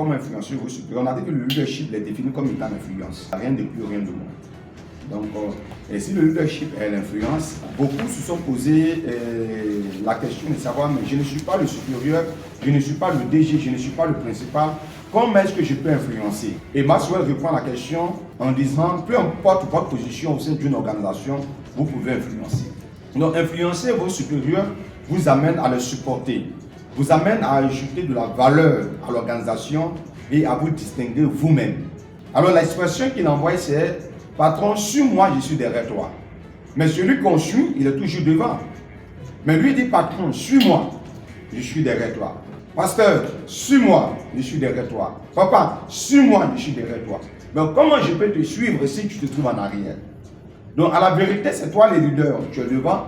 comment influencer vos supérieurs. On a dit que le leadership est défini comme étant l'influence. Rien de plus, rien de moins. Donc, et si le leadership est l'influence, beaucoup se sont posé la question de savoir, mais je ne suis pas le supérieur, je ne suis pas le DG, je ne suis pas le principal, comment est-ce que je peux influencer? Et Maxwell reprend la question en disant, peu importe votre position au sein d'une organisation, vous pouvez influencer. Donc, influencer vos supérieurs vous amène à les supporter, vous amène à ajouter de la valeur à l'organisation et à vous distinguer vous-même. Alors, l'expression qu'il envoie, c'est « Patron, suis-moi, je suis derrière toi ». Mais celui qu'on suit, il est toujours devant. Mais lui dit « Patron, suis-moi, je suis derrière toi ». Pasteur, suis-moi, je suis derrière toi. Papa, suis-moi, je suis derrière toi. Donc, comment je peux te suivre si tu te trouves en arrière? Donc, à la vérité, c'est toi le leader. Tu es devant,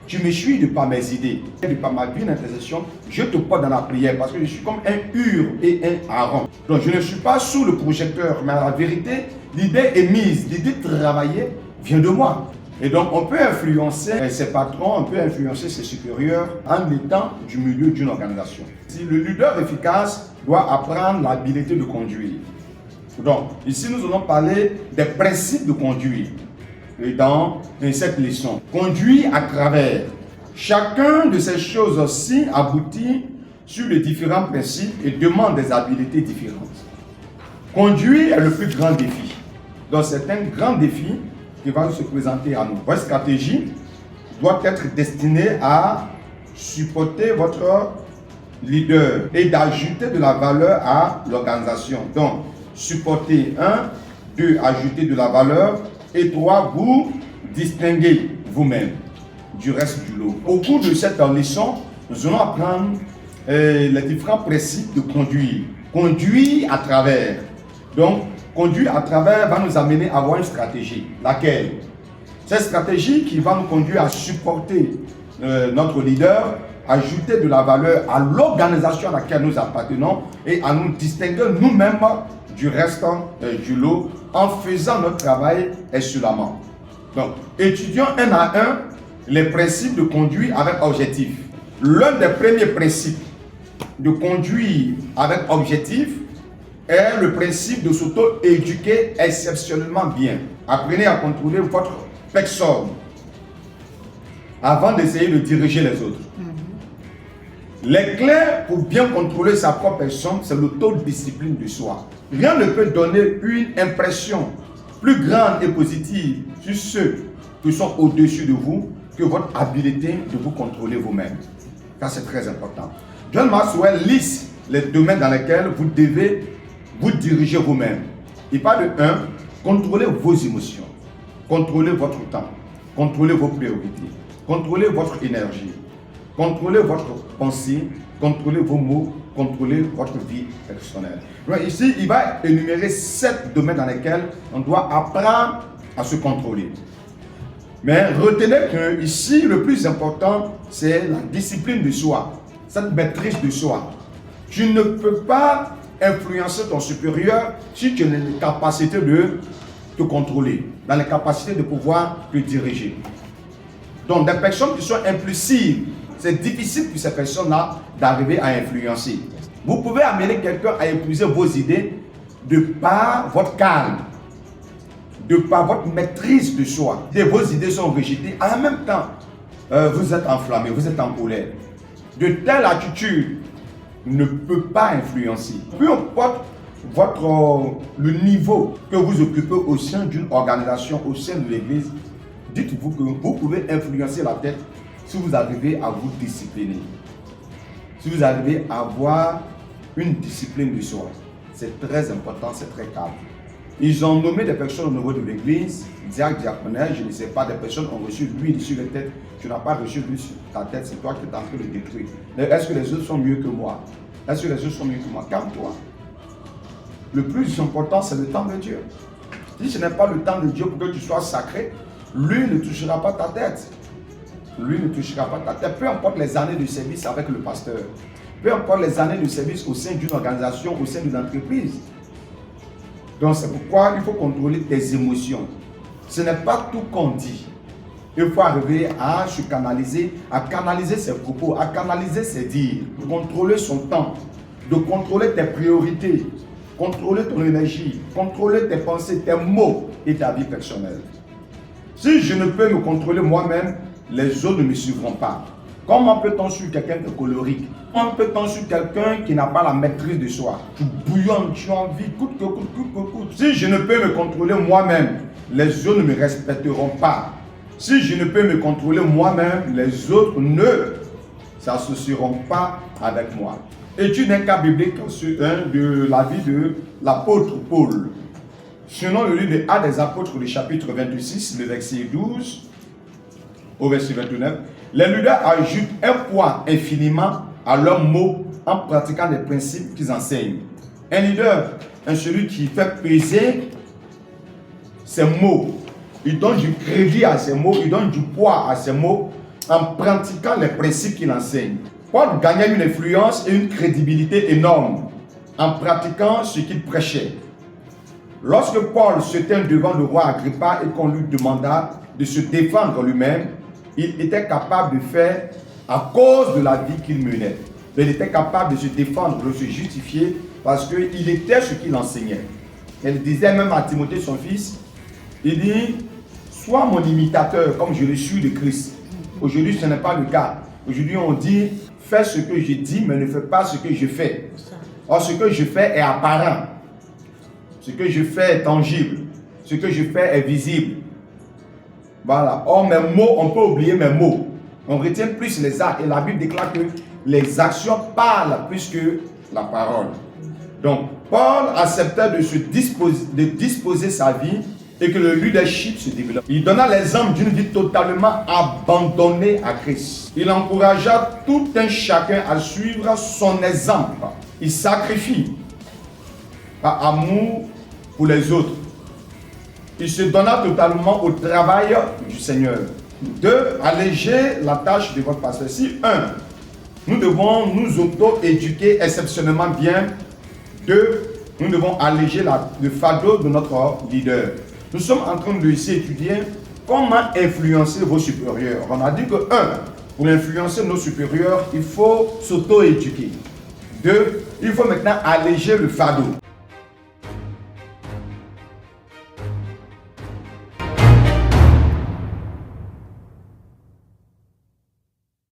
tu me suis de par mes idées, de par ma vie d'intercession. Je te porte dans la prière parce que je suis comme un Hur et un Aaron. Donc, je ne suis pas sous le projecteur, mais à la vérité, l'idée est mise, l'idée de travailler vient de moi. Et donc, on peut influencer ses patrons, on peut influencer ses supérieurs en étant du milieu d'une organisation. Si le leader efficace doit apprendre l'habileté de conduire. Donc, ici, nous allons parler des principes de conduire. Et dans cette leçon, conduire à travers. Chacun de ces choses-ci aboutit sur les différents principes et demande des habiletés différentes. Conduire est le plus grand défi. Donc, c'est un grand défi qui va se présenter à nous. Votre stratégie doit être destinée à supporter votre leader et d'ajouter de la valeur à l'organisation. Donc, supporter 1, 2, ajouter de la valeur et 3, vous distinguer vous-même du reste du lot. Au cours de cette leçon, nous allons apprendre les différents principes de conduire. Conduire à travers. Donc, conduire à travers va nous amener à avoir une stratégie. Laquelle? Cette stratégie qui va nous conduire à supporter notre leader, ajouter de la valeur à l'organisation à laquelle nous appartenons et à nous distinguer nous-mêmes du reste du lot en faisant notre travail excellemment. Donc, étudions un à un les principes de conduire avec objectif. L'un des premiers principes de conduire avec objectif est le principe de s'auto-éduquer exceptionnellement bien. Apprenez à contrôler votre personne avant d'essayer de diriger les autres. Les clés pour bien contrôler sa propre personne, c'est l'autodiscipline de soi. Rien ne peut donner une impression plus grande et positive sur ceux qui sont au-dessus de vous que votre habileté de vous contrôler vous-même. Ça, c'est très important. John Maxwell liste les domaines dans lesquels vous devez vous diriger vous-même. Il parle de 1, contrôler vos émotions, contrôler votre temps, contrôler vos priorités, contrôler votre énergie, contrôler votre pensée, contrôler vos mots, contrôler votre vie personnelle. Donc ici, il va énumérer 7 domaines dans lesquels on doit apprendre à se contrôler. Mais retenez que ici, le plus important, c'est la discipline de soi, cette maîtrise de soi. Tu ne peux pas influencer ton supérieur si tu as les capacités de te contrôler, dans les capacités de pouvoir te diriger. Donc, des personnes qui sont impulsives, c'est difficile pour ces personnes-là d'arriver à influencer. Vous pouvez amener quelqu'un à épouser vos idées de par votre calme, de par votre maîtrise de soi. Et vos idées sont rejetées. En même temps, vous êtes enflammé, vous êtes en colère. De telle attitude ne peut pas influencer. Peu importe le niveau que vous occupez au sein d'une organisation, au sein de l'église, dites-vous que vous pouvez influencer la tête si vous arrivez à vous discipliner. Si vous arrivez à avoir une discipline de soi. C'est très important, c'est très calme. Ils ont nommé des personnes au niveau de l'église, diacre, diaconesse, je ne sais pas, des personnes ont reçu l'huile sur les têtes. Tu n'as pas reçu l'huile sur ta tête, c'est toi qui es en train de détruire. Est-ce que les autres sont mieux que moi? Est-ce que les autres sont mieux que moi? Calme-toi. Le plus important, c'est le temps de Dieu. Si ce n'est pas le temps de Dieu pour que tu sois sacré, lui ne touchera pas ta tête. Lui ne touchera pas ta tête. Peu importe les années de service avec le pasteur. Peu importe les années de service au sein d'une organisation, au sein d'une entreprise. Donc c'est pourquoi il faut contrôler tes émotions. Ce n'est pas tout qu'on dit. Il faut arriver à se canaliser, à canaliser ses propos, à canaliser ses dires, de contrôler son temps, de contrôler tes priorités, contrôler ton énergie, contrôler tes pensées, tes mots et ta vie personnelle. Si je ne peux me contrôler moi-même, les autres ne me suivront pas. Comment peut-on suivre quelqu'un qui est colérique? Comment peut-on suivre quelqu'un qui n'a pas la maîtrise de soi? Tu bouillonnes, tu as envie, coûte que coûte. Si je ne peux me contrôler moi-même, les autres ne me respecteront pas. Si je ne peux me contrôler moi-même, les autres ne s'associeront pas avec moi. Étude un cas biblique de la vie de l'apôtre Paul. Selon le livre des Actes des Apôtres, le chapitre 26, le verset 12 au verset 29, les leaders ajoutent un poids infiniment à leurs mots en pratiquant les principes qu'ils enseignent. Un leader est celui qui fait peser ses mots. Il donne du crédit à ses mots, il donne du poids à ses mots en pratiquant les principes qu'il enseigne. Paul gagnait une influence et une crédibilité énorme en pratiquant ce qu'il prêchait. Lorsque Paul se tint devant le roi Agrippa et qu'on lui demanda de se défendre lui-même, il était capable de faire à cause de la vie qu'il menait. Il était capable de se défendre, de se justifier parce qu'il était ce qu'il enseignait. Il disait même à Timothée, son fils, il dit, sois mon imitateur comme je le suis de Christ. Aujourd'hui, ce n'est pas le cas. Aujourd'hui, on dit, fais ce que je dis, mais ne fais pas ce que je fais. Or, ce que je fais est apparent. Ce que je fais est tangible. Ce que je fais est visible. Voilà. Or, mes mots, on peut oublier mes mots. On retient plus les actes. Et la Bible déclare que les actions parlent plus que la parole. Donc, Paul acceptait de disposer sa vie et que le leadership se développe. Il donna l'exemple d'une vie totalement abandonnée à Christ. Il encouragea tout un chacun à suivre son exemple. Il sacrifie par amour pour les autres. Il se donna totalement au travail du Seigneur. 2. Alléger la tâche de votre pasteur. Si 1. Nous devons nous auto-éduquer exceptionnellement bien. 2. Nous devons alléger le fardeau de notre leader. Nous sommes en train de ici étudier comment influencer vos supérieurs. On a dit que 1. Pour influencer nos supérieurs, il faut s'auto-éduquer. 2. Il faut maintenant alléger le fardeau.